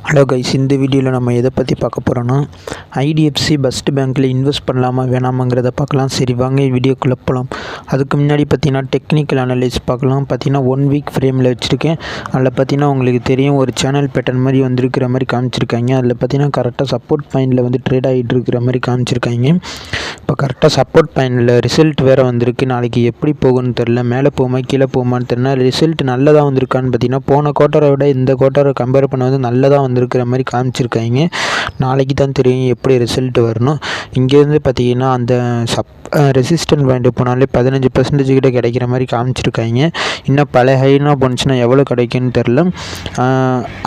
Hello guys, இந்த வீடியோவில் நம்ம எதை பற்றி பார்க்க போகிறோன்னா ஐடிஎஃப்சி ஃபர்ஸ்ட் பேங்க்கில் இன்வெஸ்ட் பண்ணலாமா வேணாமாங்கிறத பார்க்கலாம். சரி வாங்க வீடியோக்குள்ளே போகலாம். அதுக்கு முன்னாடி பார்த்தீங்கன்னா டெக்னிக்கல் அனலைஸ் பார்க்கலாம். பார்த்தீங்கன்னா 1 வீக் ஃப்ரேமில் வச்சுருக்கேன். அதில் பார்த்தீங்கன்னா உங்களுக்கு தெரியும் ஒரு சேனல் பேட்டர்ன் மாதிரி வந்திருக்கிற மாதிரி காமிச்சிருக்காங்க. அதில் பார்த்தீங்கன்னா கரெக்டாக சப்போர்ட் பாயிண்டில் வந்து ட்ரேட் ஆகிட்டு இருக்கிற மாதிரி காமிச்சிருக்காங்க. இப்போ கரெக்டாக சப்போர்ட் பாயிண்டில் ரிசல்ட் வேறு வந்திருக்கு. நாளைக்கு எப்படி போகும்னு தெரில, மேலே போகுமா கீழே போகுமான்னு தெரியல. ரிசல்ட் நல்லதாக வந்திருக்கான்னு பார்த்தீங்கன்னா போன குவார்ட்டரை விட இந்த குவார்ட்டரை கம்பேர் பண்ண வந்து நல்லதாக வந்திருக்கிற மாதிரி காமிச்சிருக்காங்க. நாளைக்கு தான் தெரியும் எப்படி ரிசல்ட் வரணும். இங்கேருந்து பார்த்தீங்கன்னா அந்த ரெசிஸ்டன்ட் பாயிண்ட் போனாலே 15% கிட்ட கிடைக்கிற மாதிரி காமிச்சிருக்காங்க. இன்னும் பல ஹைனா போணுச்சுன்னா எவ்வளோ கிடைக்குன்னு தெரில.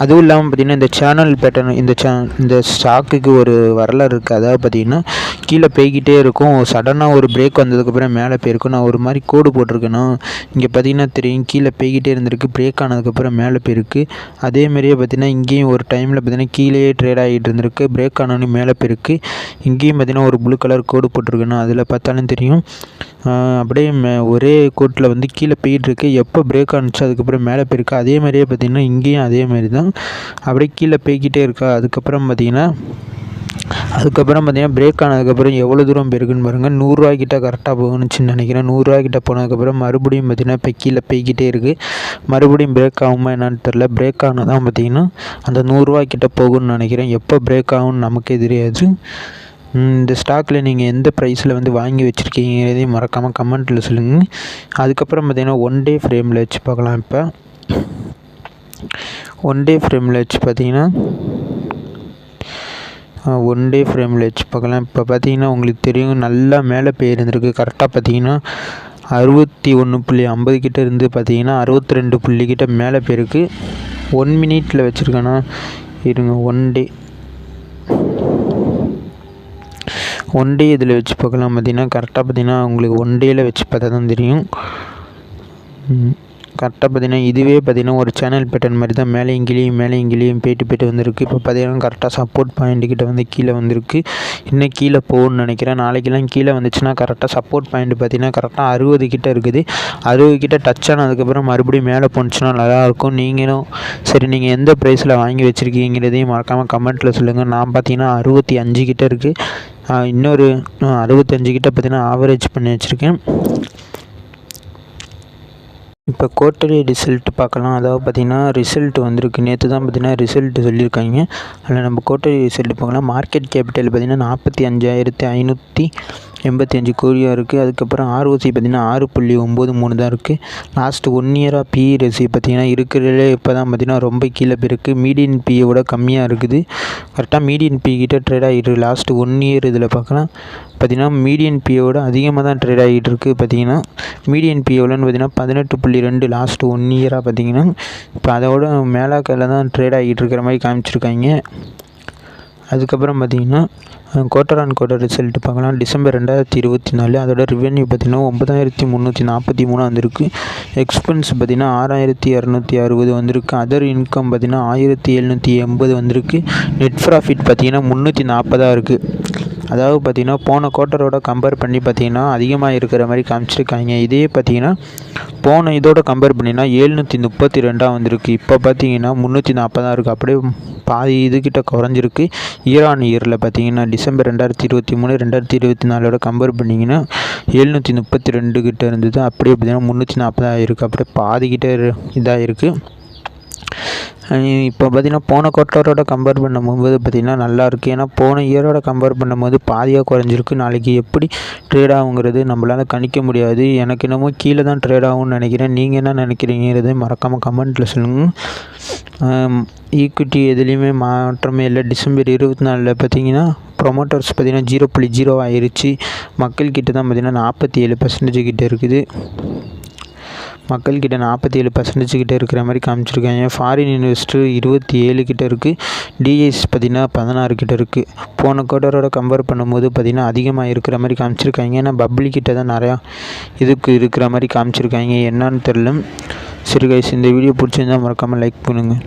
அதுவும் இல்லாமல் பார்த்திங்கன்னா இந்த சேனல் பேட்டர்ன் இந்த ஸ்டாக்குக்கு ஒரு வரலாறு இருக்குது. அதாவது பார்த்திங்கன்னா கீழே போய்கிட்டே இருக்கும், சடனாக ஒரு பிரேக் வந்ததுக்கப்புறம் மேலே போயிருக்கும். நான் ஒரு மாதிரி கோடு போட்டிருக்கேன்னா இங்கே பார்த்திங்கன்னா தெரியும், கீழே போய்கிட்டே இருந்திருக்கு, பிரேக் ஆனதுக்கப்புறம் மேலே போயிருக்கு. அதேமாரியே பார்த்திங்கன்னா இங்கேயும் ஒரு டைமில் பார்த்திங்கன்னா கீழே ட்ரேட் ஆகிட்டு இருந்திருக்கு, பிரேக் ஆனோன்னு மேலே போயிருக்கு. இங்கேயும் பார்த்திங்கன்னா ஒரு ப்ளூ கலர் கோடு போட்டிருக்கேன்னா அதில் பார்த்தாலும் தெரியும் அப்படியே ஒரே கோட்டில் வந்து கீழே போயிட்டுருக்கு. எப்போ பிரேக் ஆனிச்சோ அதுக்கப்புறம் மேலே போயிருக்கு. அதே மாதிரியே பார்த்திங்கன்னா இங்கேயும் அதே மாதிரி தான் அப்படியே கீழே போய்கிட்டே இருக்கா. அதுக்கப்புறம் பார்த்திங்கன்னா பிரேக் ஆனதுக்கப்புறம் எவ்வளோ தூரம் போயிருக்குன்னு பாருங்கள். 100 ரூபாய்க்கிட்ட கரெக்டாக போகணுச்சுன்னு நினைக்கிறேன். 100 ரூபாய்க்கிட்ட போனதுக்கப்புறம் மறுபடியும் பார்த்திங்கன்னா இப்போ கீழே போய்கிட்டே இருக்குது. மறுபடியும் பிரேக் ஆகுமா என்னான்னு தெரில. பிரேக் ஆனால் தான் பார்த்திங்கன்னா அந்த 100 ரூபாய்க்கிட்ட போகும்னு நினைக்கிறேன். எப்போ பிரேக் ஆகும்னு நமக்கே தெரியாது. இந்த ஸ்டாக்கில் நீங்கள் எந்த ப்ரைஸில் வந்து வாங்கி வச்சுருக்கீங்கிறதையும் மறக்காமல் கமெண்ட்டில் சொல்லுங்கள். அதுக்கப்புறம் பார்த்திங்கன்னா 1 டே ஃப்ரேமில் வச்சு பார்க்கலாம். இப்போ 1 டே ஃப்ரேமில் வச்சு பார்த்திங்கன்னா 1 டே ஃப்ரேமில் வச்சு பார்க்கலாம். இப்போ பார்த்திங்கன்னா உங்களுக்கு தெரியும் நல்லா மேலே போயிருந்துருக்கு. கரெக்டாக பார்த்திங்கன்னா 61.50 கிட்ட இருந்து பார்த்திங்கன்னா 62 புள்ளிக்கிட்ட மேலே போயிருக்கு. 1 மினிட்டில் வச்சுருக்கேன்னா இருங்க, 1 டே இதில் வச்சு பார்க்கலாம். பார்த்திங்கன்னா கரெக்டாக பார்த்திங்கன்னா உங்களுக்கு 1 டேயில் வச்சு பார்த்தா தான் தெரியும். கரெக்டாக பார்த்திங்கன்னா இதுவே பார்த்திங்கன்னா ஒரு சேனல் பேட்டர்ன் மாதிரி தான் மேலேயும் கீழேயும் போயிட்டு வந்திருக்கு. இப்போ பார்த்திங்கன்னா கரெக்டாக சப்போர்ட் பாயிண்ட்டுக்கிட்ட வந்து கீழே வந்திருக்கு. இன்னும் கீழே போகணும்னு நினைக்கிறேன். நாளைக்கெல்லாம் கீழே வந்துச்சுன்னா கரெக்டாக சப்போர்ட் பாயிண்ட் பார்த்திங்கன்னா கரெக்டாக 60 கிட்ட இருக்குது. 60 கிட்ட டச் ஆனதுக்கப்புறம் மறுபடியும் மேலே போணுச்சுன்னா நல்லாயிருக்கும். நீங்களும் சரி நீங்கள் எந்த ப்ரைஸில் வாங்கி வச்சுருக்கீங்கிறதையும் மறக்காமல் கமெண்ட்டில் சொல்லுங்கள். நான் பார்த்திங்கன்னா 65 கிட்ட இருக்குது. இன்னொரு 65 கிட்ட பார்த்திங்கன்னா ஆவரேஜ் பண்ணி வச்சுருக்கேன். இப்போ குவார்ட்டர்லி ரிசல்ட் பார்க்கலாம். அதாவது பார்த்திங்கன்னா ரிசல்ட் வந்திருக்கு. நேற்று தான் பார்த்திங்கன்னா ரிசல்ட் சொல்லியிருக்காங்க. அதில் நம்ம குவார்ட்டர்லி ரிசல்ட் பார்க்கலாம். மார்க்கெட் கேபிட்டல் பார்த்திங்கன்னா 45,585 கோடியாக இருக்குது. அதுக்கப்புறம் ROC பார்த்திங்கன்னா 6.93 தான் இருக்குது. லாஸ்ட்டு 1 இயராக PE ரேஷியோ பார்த்திங்கன்னா இருக்கிறதுலே இப்போ தான் பார்த்திங்கன்னா ரொம்ப கீழே போயிருக்கு. மீடியன் PE விட கம்மியாக இருக்குது. கரெக்டாக மீடியன் PE கிட்ட ட்ரேட் ஆகிட்டு இருக்குது. லாஸ்ட்டு 1 இயர் இதில் பார்க்கலாம். பார்த்திங்கன்னா மீடியன் PEயோட அதிகமாக தான் ட்ரேட் ஆகிட்டு இருக்குது. பார்த்திங்கன்னா மீடியன் PEலன்னு பார்த்திங்கன்னா 18.2 லாஸ்ட்டு 1 இயராக பார்த்திங்கன்னா இப்போ அதோட மேலாக்கில் தான் ட்ரேட் ஆகிட்டு இருக்கிற மாதிரி காமிச்சிருக்காங்க. அதுக்கப்புறம் பார்த்திங்கன்னா குவார்ட்டர் ஆன் குவார்ட்டர் ரிசல்ட் பார்க்கலாம். டிசம்பர் 2024 அதோட ரெவென்யூ பார்த்திங்கன்னா 9,343 வந்திருக்கு. எக்ஸ்பென்ஸ் பார்த்திங்கன்னா 6,260 வந்திருக்கு. அதர் இன்கம் பார்த்திங்கன்னா 1,780 வந்திருக்கு. நெட் ப்ராஃபிட் பார்த்திங்கன்னா 340 இருக்குது. அதாவது பார்த்திங்கன்னா போன குவார்ட்டரோட கம்பேர் பண்ணி பார்த்திங்கன்னா அதிகமாக இருக்கிற மாதிரி காமிச்சிருக்காங்க. இதே பார்த்திங்கன்னா போன இதோட கம்பேர் பண்ணிங்கன்னா 732 வந்திருக்கு. இப்போ பார்த்திங்கன்னா 340 இருக்குது. அப்படியே பாதி இதுக்கிட்ட குறைஞ்சிருக்கு. இயர் ஆன் இயரில் பார்த்திங்கன்னா டிசம்பர் 2023 2024ஓட கம்பேர் பண்ணிங்கன்னா 732 கிட்ட இருந்தது. அப்படியே பார்த்திங்கன்னா 340 இருக்குது. அப்படியே பாதிக்கிட்ட இதாக இருக்குது. இப்போ பார்த்திங்கன்னா போன குவார்ட்டரோட கம்பேர் பண்ணும்போது பார்த்திங்கன்னா நல்லாயிருக்கு. ஏன்னா போன இயரோட கம்பேர் பண்ணும்போது பாதியாக குறைஞ்சிருக்கு. நாளைக்கு எப்படி ட்ரேட் ஆகுங்கிறது நம்மளால் கணிக்க முடியாது. எனக்கு என்னமோ கீழே தான் ட்ரேட் ஆகும்னு நினைக்கிறேன். நீங்கள் என்ன நினைக்கிறீங்கிறதை மறக்காமல் கமெண்ட்டில் சொல்லுங்கள். ஈக்விட்டி எதுலேயுமே மாற்றமே இல்லை. டிசம்பர் 24 பார்த்திங்கன்னா ப்ரொமோட்டர்ஸ் பார்த்திங்கன்னா 0.0 ஆயிடுச்சு. மக்கள்கிட்ட தான் பார்த்திங்கன்னா 47% கிட்ட இருக்குது. மக்கள்கிட்ட 47% கிட்ட இருக்கிற மாதிரி காமிச்சிருக்காங்க. ஃபாரின் இன்வெஸ்டர் 27 கிட்ட இருக்குது. டிஐஸ் பார்த்திங்கன்னா 16 கிட்ட இருக்குது. போன குவார்ட்டரோட கம்பேர் பண்ணும்போது பார்த்திங்கன்னா அதிகமாக இருக்கிற மாதிரி காமிச்சிருக்காங்க. ஏன்னா பப்ளிக் கிட்ட தான் நிறையா இதுக்கு இருக்கிற மாதிரி காமிச்சிருக்காங்க. என்னன்னு தெரில. சரி கைஸ், இந்த வீடியோ பிடிச்சிருந்தால் மறக்காமல் லைக் பண்ணுங்கள்.